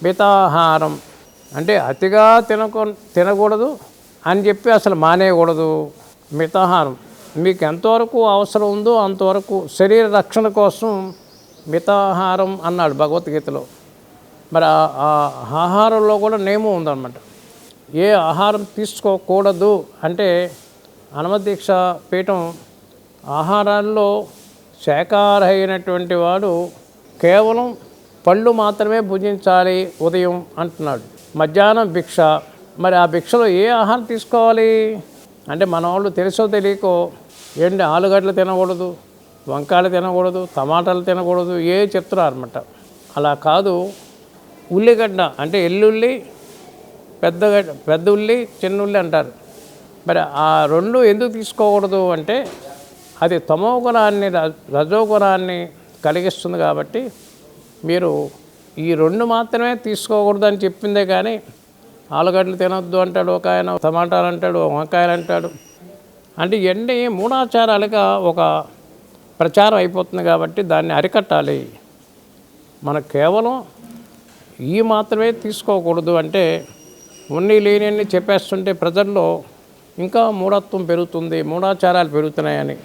మితాహారం అంటే అతిగా తినకూడదు అని చెప్పి అసలు మానేయకూడదు. మితాహారం మీకు ఎంతవరకు అవసరం ఉందో అంతవరకు శరీర రక్షణ కోసం మితాహారం అన్నాడు భగవద్గీతలో. మరి ఆ ఆహారంలో కూడా నియమం ఉందన్నమాట. ఏ ఆహారం తీసుకోకూడదు అంటే హనుమదీక్ష పీఠం ఆహారాల్లో శాకాహారి అయినటువంటి వాడు కేవలం పళ్ళు మాత్రమే భుజించాలి ఉదయం అంటున్నాడు. మధ్యాహ్నం భిక్ష. మరి ఆ భిక్షలో ఏ ఆహారం తీసుకోవాలి అంటే మన వాళ్ళు తెలుసో తెలియకో ఏంటి ఆలుగడ్డలు తినకూడదు, వంకాయలు తినకూడదు, టమాటాలు తినకూడదు ఏ చెప్తున్నారు అనమాట. అలా కాదు. ఉల్లిగడ్డ అంటే ఎల్లుల్లి, పెద్ద ఉల్లి, చిన్న ఉల్లి అంటారు. మరి ఆ రెండు ఎందుకు తీసుకోకూడదు అంటే అది తమో గుణాన్ని రజో గుణాన్ని కలిగిస్తుంది కాబట్టి మీరు ఈ రెండు మాత్రమే తీసుకోకూడదు అని చెప్పిందే కానీ ఆలుగడ్డలు తినొద్దు అంటాడు ఒక ఆయన, టమాటాలు అంటాడు, వంకాయలు అంటాడు. అంటే ఇవన్నీ మూఢాచారాలుగా ఒక ప్రచారం అయిపోతుంది కాబట్టి దాన్ని అరికట్టాలి. మనకు కేవలం ఈ మాత్రమే తీసుకోకూడదు అంటే ఉన్ని లేని చెప్పేస్తుంటే ప్రజల్లో ఇంకా మూఢత్వం పెరుగుతుంది, మూఢాచారాలు పెరుగుతున్నాయని.